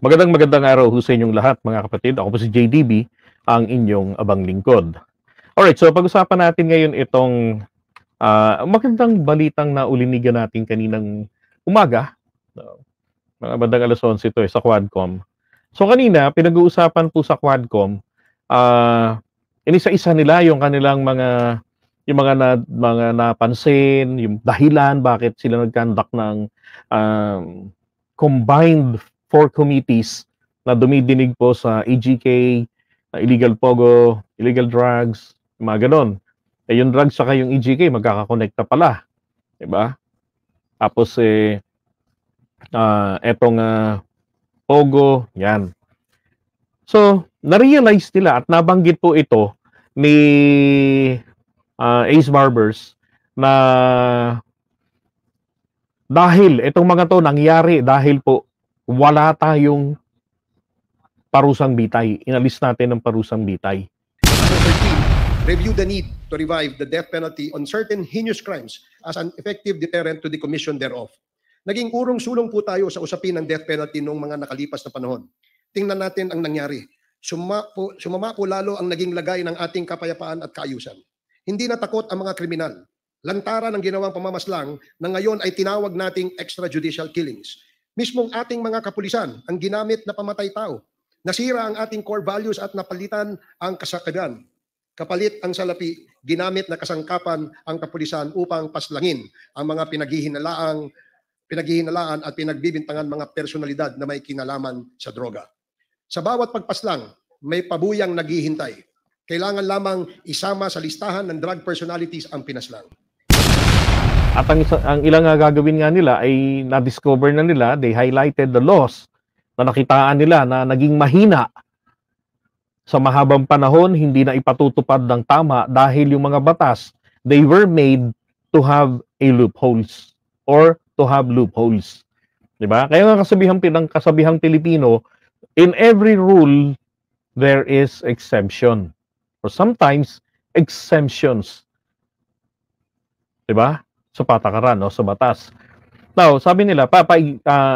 Magandang araw ho sa inyong lahat mga kapatid. Ako po si JDB, ang inyong abang lingkod. Alright, so pag-usapan natin ngayon itong magandang balitang na ulinigan natin kaninang umaga. Mga bandang alas 11 ito sa Quadcom. So kanina, pinag-uusapan po sa Quadcom, inisa-isa nila yung kanilang mga napansin, yung dahilan bakit sila nag-conduct ng combined 4 committees na dumidinig po sa EGK, illegal pogo, illegal drugs, mga ganon. Yung drugs saka yung EGK magkakakonekta pala, 'di ba? Tapos etong pogo, yan. So, na-realize nila at nabanggit po ito ni Ace Barbers na dahil itong mga to nangyari dahil po wala tayong parusang bitay. Inalis natin ang parusang bitay. Number 13, review the need to revive the death penalty on certain heinous crimes as an effective deterrent to the commission thereof. Naging urong-sulong po tayo sa usapin ng death penalty noong mga nakalipas na panahon. Tingnan natin ang nangyari. Sumama po lalo ang naging lagay ng ating kapayapaan at kaayusan. Hindi natakot ang mga kriminal. Lantaran ng ginawang pamamaslang na ngayon ay tinawag nating extrajudicial killings. Mismong ating mga kapulisan ang ginamit na pamatay tao. Nasira ang ating core values at napalitan ang kasakadan. Kapalit ang salapi, ginamit na kasangkapan ang kapulisan upang paslangin ang mga pinaghihinalaan at pinagbibintangan mga personalidad na may kinalaman sa droga. Sa bawat pagpaslang, may pabuyang naghihintay. Kailangan lamang isama sa listahan ng drug personalities ang pinaslang. At ang ilang gagawin nga nila ay na-discover na nila, they highlighted the laws na nakitaan nila na naging mahina sa mahabang panahon, hindi na ipatutupad ng tama dahil yung mga batas, they were made to have a loopholes or to have loopholes. Diba? Kaya nga kasabihang Pilipino, in every rule, there is exemption. Or sometimes, exemptions. Diba? Sa patakaran o sa batas. Now, sabi nila,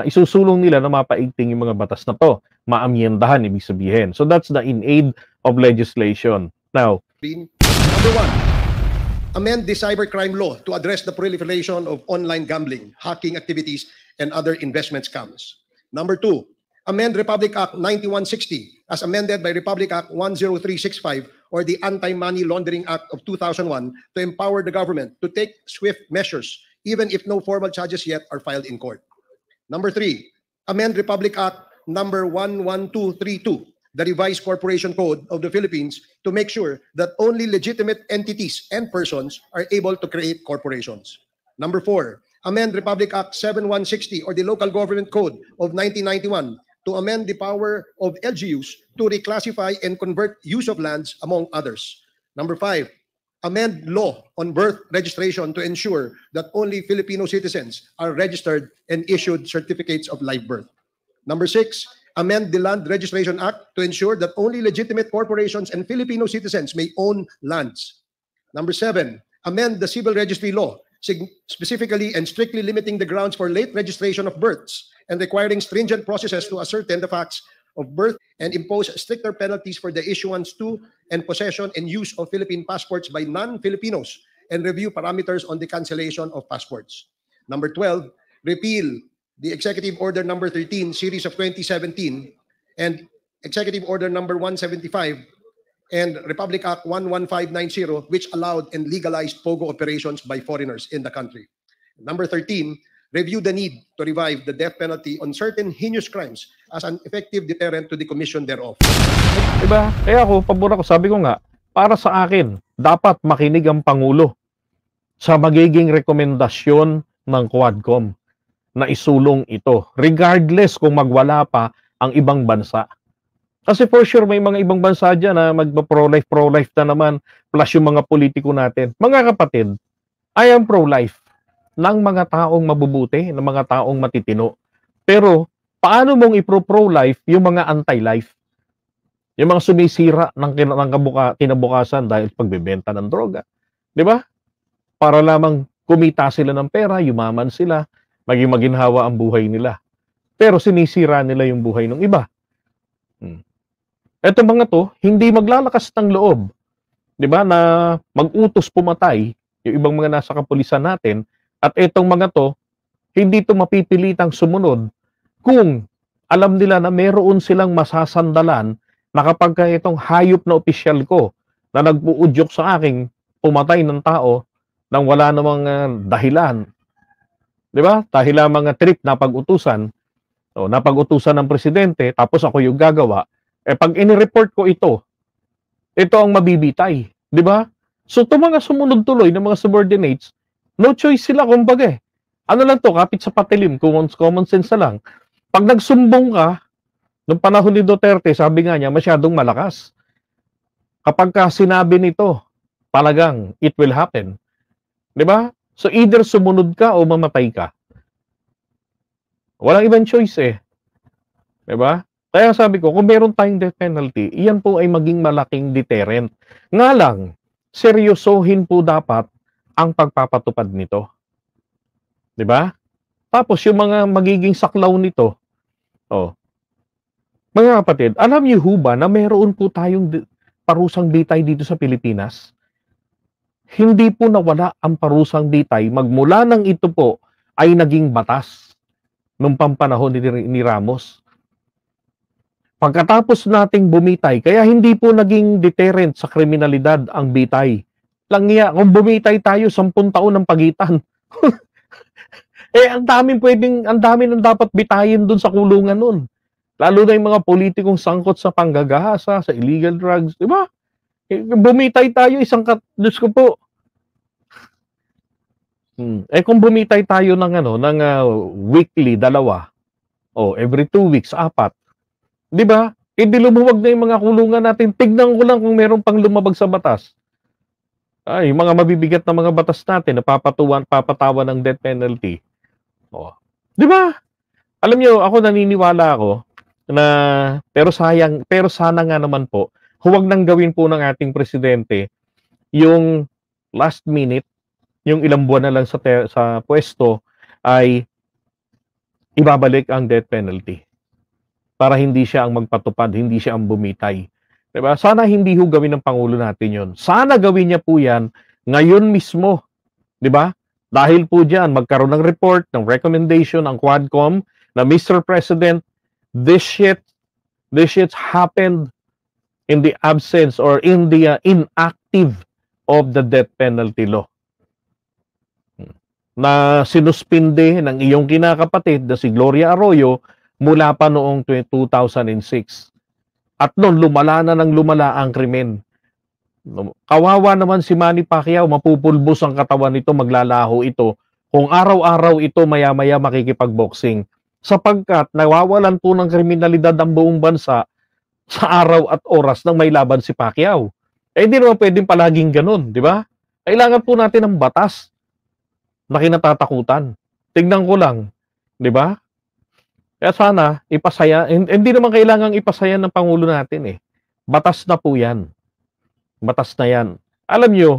isusulong nila na mapaigting yung mga batas na to. Maamyendahan, ibig sabihin. So that's the in aid of legislation. Now, number 1, amend the cybercrime law to address the proliferation of online gambling, hacking activities, and other investment scams. Number 2, amend Republic Act 9160 as amended by Republic Act 10365 or the Anti-Money Laundering Act of 2001 to empower the government to take swift measures even if no formal charges yet are filed in court. Number 3, amend Republic Act number 11232, the revised Corporation Code of the Philippines, to make sure that only legitimate entities and persons are able to create corporations. Number 4, amend Republic Act 7160 or the Local Government Code of 1991 to amend the power of LGUs to reclassify and convert use of lands, among others. Number 5, amend law on birth registration to ensure that only Filipino citizens are registered and issued certificates of live birth. Number 6, amend the Land Registration Act to ensure that only legitimate corporations and Filipino citizens may own lands. Number 7, amend the Civil Registry Law, specifically and strictly limiting the grounds for late registration of births and requiring stringent processes to ascertain the facts of birth and impose stricter penalties for the issuance to and possession and use of Philippine passports by non-Filipinos and review parameters on the cancellation of passports. Number 12, repeal the Executive Order number 13, series of 2017 and Executive Order number 175 and Republic Act 11590, which allowed and legalized POGO operations by foreigners in the country. Number 13, review the need to revive the death penalty on certain heinous crimes as an effective deterrent to the commission thereof. Diba? Kaya ako, pabor ako, sabi ko nga, para sa akin, dapat makinig ang Pangulo sa magiging rekomendasyon ng Quadcom na isulong ito, regardless kung magwala pa ang ibang bansa. Kasi for sure, may mga ibang bansa dyan na magpa-pro-life na naman, plus yung mga politiko natin. Mga kapatid, I am pro-life ng mga taong mabubuti, ng mga taong matitino. Pero, paano mong i-pro-life yung mga anti-life? Yung mga sumisira ng kinabukasan dahil pagbebenta ng droga. Di ba? Para lamang kumita sila ng pera, yumaman sila, maging maginhawa ang buhay nila. pero sinisira nila yung buhay ng iba. Eto mga to, hindi maglalakas ng loob, 'di ba, na mag-utos pumatay yung ibang mga nasa kapulisan natin, at etong mga to, hindi to mapipilitang sumunod kung alam nila na meron silang masasandalan na kapag itong hayop na opisyal ko na nagpuudyok sa aking pumatay ng tao nang wala namang dahilan, 'di ba? Dahil lang mga trip na pag-utusan, o napag-utusan ng presidente, tapos ako yung gagawa, pag inireport ko ito ang mabibitay, 'di ba? So itong mga sumunod tuloy ng mga subordinates, no choice sila kumbaga. Ano lang to, kapit sa patilim, common sense na lang. Pag nagsumbong ka, nung panahon ni Duterte, sabi nga niya, masyadong malakas. Kapag ka sinabi nito, talagang it will happen. 'Di ba? So either sumunod ka o mamatay ka. Walang ibang choice eh. 'Di ba? Kaya sabi ko, kung meron tayong death penalty, iyan po ay maging malaking deterrent. Nga lang, seryosohin po dapat ang pagpapatupad nito. 'Di ba? Tapos yung mga magiging saklaw nito, mga kapatid, alam niyo ho ba na meron po tayong parusang bitay dito sa Pilipinas? Hindi po nawala ang parusang bitay magmula nang ito po ay naging batas nung pampanahon ni Ramos. Pagkatapos nating bumitay, kaya hindi po naging deterrent sa kriminalidad ang bitay. Langya, kung bumitay tayo 10 taon ng pagitan. Ang dami nang dapat bitayin dun sa kulungan nun. Lalo na yung mga politikong sangkot sa panggagahasa, sa illegal drugs, di ba? Bumitay tayo Diyos ko po. Kung bumitay tayo ng weekly, 2, every 2 weeks, 4, di ba? Hindi lumuwag na yung mga kulungan natin. Tignan ko lang kung meron pang lumabag sa batas. Yung mga mabibigat na mga batas natin na papatawan ng death penalty. Di ba? Alam niyo, ako naniniwala ako na pero sana nga naman po, huwag nang gawin po ng ating presidente yung last minute, yung ilang buwan na lang sa pwesto ay ibabalik ang death penalty para hindi siya ang magpatupad, hindi siya ang bumitay. Diba? Sana hindi ho gawin ng Pangulo natin yon. Sana gawin niya po yan ngayon mismo. Diba? Dahil po dyan, magkaroon ng report, ng recommendation ang Quadcom na Mr. President, this shit happened in the absence or in the inactive of the death penalty law. Na sinuspinde ng iyong kinakapatid na si Gloria Arroyo mula pa noong 2006. At noon, lumala na ng lumala ang krimen. Kawawa naman si Manny Pacquiao, mapupulbos ang katawan nito, maglalaho ito. Kung araw-araw ito maya-maya makikipagboxing. Sapagkat nawawalan po ng kriminalidad ang buong bansa sa araw at oras nang may laban si Pacquiao. Hindi naman pwedeng palaging ganun, di ba? Kailangan po natin ng batas na kinatatakutan. Tignan ko lang, di ba? Kaya sana, ipasaya, hindi naman kailangang ipasaya ng Pangulo natin eh. Batas na po yan. Batas na yan. Alam nyo,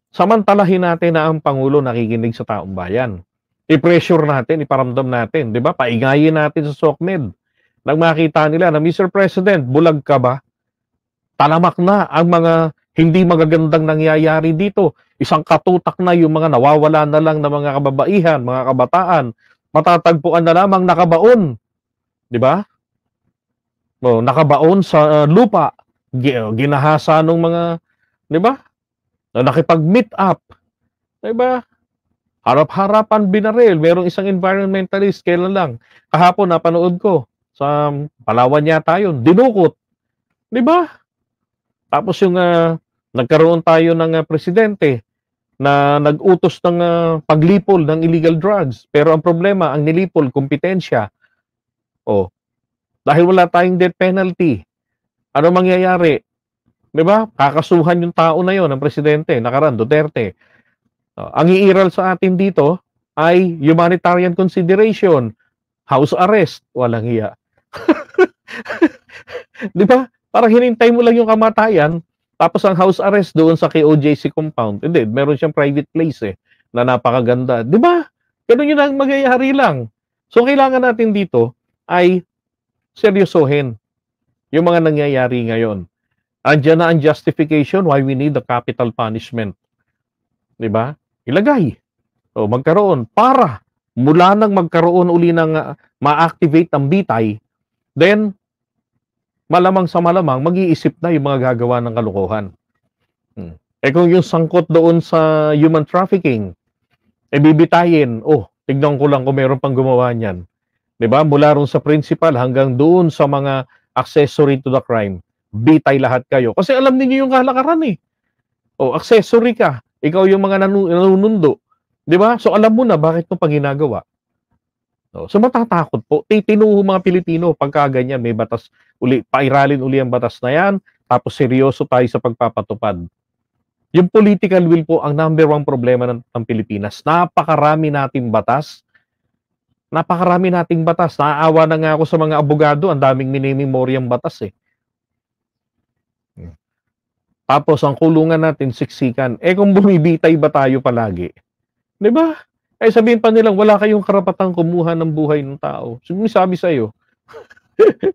samantalahin natin na ang Pangulo nakikinig sa taong bayan. I-pressure natin, iparamdam natin, di ba? Paigayin natin sa SOCMED. Nang makita nila na, Mr. President, bulag ka ba? Talamak na ang mga hindi magagandang nangyayari dito. Isang katutak na yung mga nawawala na lang na mga kababaihan, mga kabataan, matatagpuan na lamang nakabaon. Di ba? Nakabaon sa lupa. Ginahasa ng mga, di ba? Nakipag-meet up. Di ba? Harap-harapan binaril. Merong isang environmentalist, kailan lang. Kahapon, napanood ko. Sa Palawan yata yun. Dinukot. Di ba? Tapos yung nagkaroon tayo ng presidente na nag-utos ng paglipol ng illegal drugs. Pero ang problema, ang nilipol, kompetensya. Dahil wala tayong death penalty, ano mangyayari? Diba? Kakasuhan yung tao na yon, ang presidente, nakaraan, Duterte. Ang iiral sa atin dito ay humanitarian consideration, house arrest, walang hiya. Diba? Parang hinintay mo lang yung kamatayan, tapos ang house arrest doon sa KOJC compound. Hindi, meron siyang private place na napakaganda. Di ba? Ganun yun ang magyayari lang. So, kailangan natin dito, ay seryosohin yung mga nangyayari ngayon. Andiyan na ang justification why we need the capital punishment. Diba? Ilagay. O magkaroon para mula nang magkaroon uli ng ma-activate ang bitay, then malamang sa malamang mag-iisip na yung mga gagawa ng kalokohan. Kung yung sangkot doon sa human trafficking, bibitayin, tignan ko lang kung meron pang gumawa niyan. 'Di ba? Mula ron sa principal hanggang doon sa mga accessory to the crime, bitay lahat kayo. Kasi alam niyo yung kalakaran eh. Accessory ka. Ikaw yung mga nanunundo. 'Di ba? So alam mo na bakit mo pa ginagawa. So matatakot po. Titinuho mga Pilipino pagka ganyan, may batas uli, pairalin uli ang batas na yan, tapos seryoso tayo sa pagpapatupad. Yung political will po ang number one problema ng Pilipinas. Napakarami nating batas. Napakarami nating batas. Naaawa na nga ako sa mga abogado, ang daming minimemoriang batas eh. Tapos ang kulungan natin, siksikan. Kung bumibitay ba tayo palagi? 'Di ba? Sabihin pa nilang wala kayong karapatang kumuha ng buhay ng tao. Sabi sa'yo,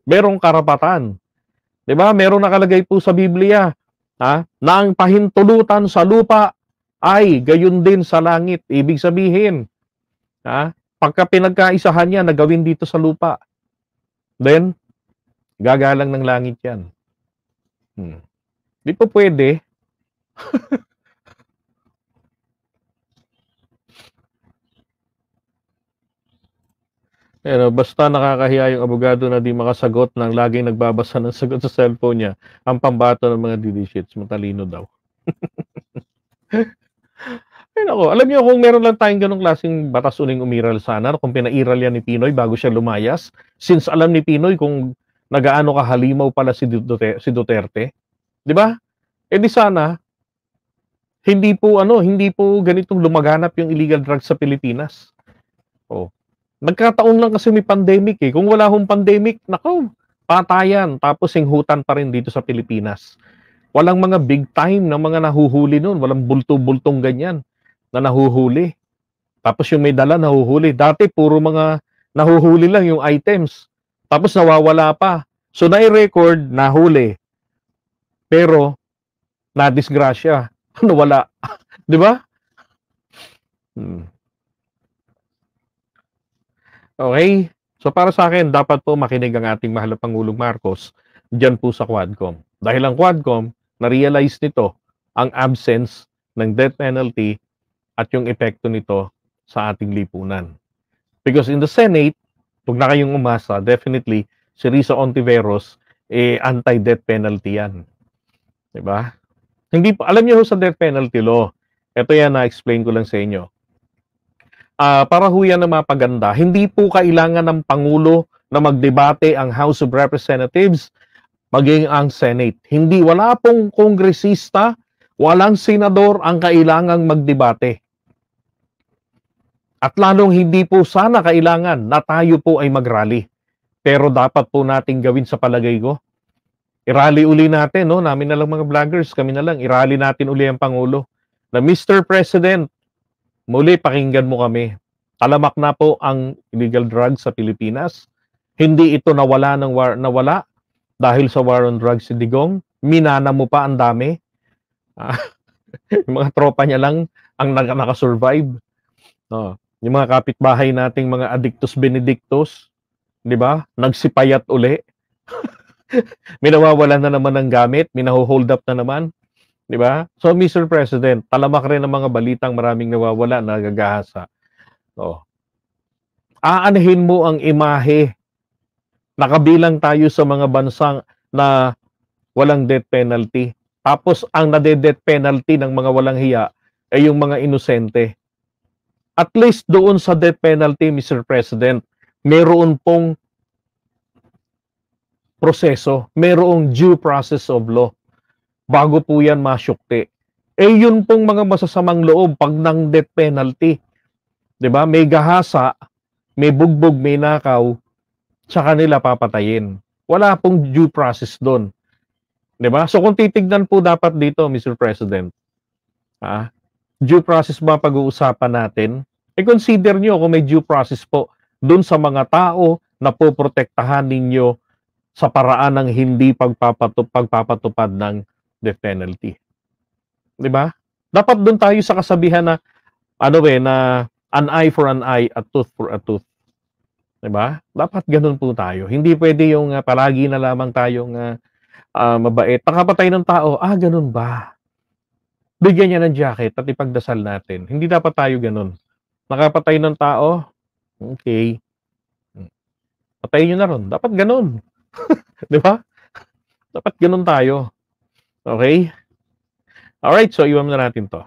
merong karapatan. 'Di ba? Merong nakalagay po sa Biblia, na ang pahintulutan sa lupa ay gayon din sa langit. Ibig sabihin, pagka pinagkaisahan niya na gawin dito sa lupa, then gagalang ng langit yan. Di po pwede. Basta nakakahiya yung abogado na di makasagot ng laging nagbabasa ng sagot sa cellphone niya. Ang pambato ng mga delishits. Matalino daw. Alam niyo, kung meron lang tayong ganong klaseng batas uling umiral sana, kung pinairal yan ni Pinoy bago siya lumayas, since alam ni Pinoy kung nagaano kahalimaw pala si Duterte. Di ba? Di sana, hindi po ganitong lumaganap yung illegal drugs sa Pilipinas. Nagkataon lang kasi may pandemic eh. Kung wala hong pandemic, nako, patayan. Tapos hinghutan pa rin dito sa Pilipinas. Walang mga big time na mga nahuhuli noon. Walang bulto-bultong ganyan na nahuhuli. Tapos yung may dala nahuhuli. Dati puro mga nahuhuli lang yung items. Tapos nawawala pa. So nai-record, nahuli. Pero na-disgrasya. Nawala. Di ba? Okay? So para sa akin, dapat po makinig ang ating mahal na Pangulong Marcos dyan po sa Quadcom. Dahil ang Quadcom, na-realize nito ang absence ng death penalty at yung epekto nito sa ating lipunan. Because in the Senate, huwag na kayong umasa, definitely, si Risa Ontiveros, anti-death penalty yan. Diba? Hindi pa, alam niyo sa death penalty law, ito yan na-explain ko lang sa inyo. Para ho yan na mapaganda, hindi po kailangan ng Pangulo na magdebate ang House of Representatives maging ang Senate. Wala pong kongresista, walang senador ang kailangang magdebate. At lalong hindi po sana kailangan na tayo po ay mag-rally. Pero dapat po nating gawin sa palagay ko. I-rally uli natin, no? Namin na lang mga vloggers, kami na lang, i-rally natin uli ang Pangulo. Na Mr. President, muli, pakinggan mo kami. Talamak na po ang illegal drugs sa Pilipinas. Hindi ito nawala dahil sa war on drugs si Digong. Minana mo pa ang dami. Yung mga tropa niya lang ang nakasurvive. Yung mga kapitbahay nating mga addictus benedictus, di ba? Nagsipayat uli. Minawawalan na naman ng gamit, minaho-hold up na naman. Di ba? So, Mr. President, talamak rin ang mga balitang maraming nawawala, nagagahasa. Aanahin mo ang imahe. Nakabilang tayo sa mga bansang na walang death penalty. Tapos, ang nade-death penalty ng mga walang hiya ay yung mga inosente. At least doon sa death penalty, Mr. President, meron pong proseso, merong due process of law. Bago po yan masyukti. Yun pong mga masasamang loob pag ng death penalty. 'Di ba? May gahasa, may bugbog, may nakaw, tsaka nila papatayin. Wala pong due process doon. 'Di ba? So kung titignan po dapat dito, Mr. President, due process ba pag-uusapan natin? Consider nyo kung may due process po doon sa mga tao na poprotektahan ninyo sa paraan ng hindi pagpapatupad ng death penalty. 'Di ba? Dapat doon tayo sa kasabihan na na an eye for an eye, a tooth for a tooth. 'Di ba? Dapat ganoon po tayo. Hindi pwede yung palagi na lamang tayong mabait. Nakapatay ng tao, ganoon ba? Bigyan niya ng jacket at ipagdasal natin. Hindi dapat tayo ganoon. Nakapatay ng tao, okay. Patayin niyo na ron. Dapat ganoon. 'Di ba? Dapat ganoon tayo. Okay? Alright, so iwan na natin to.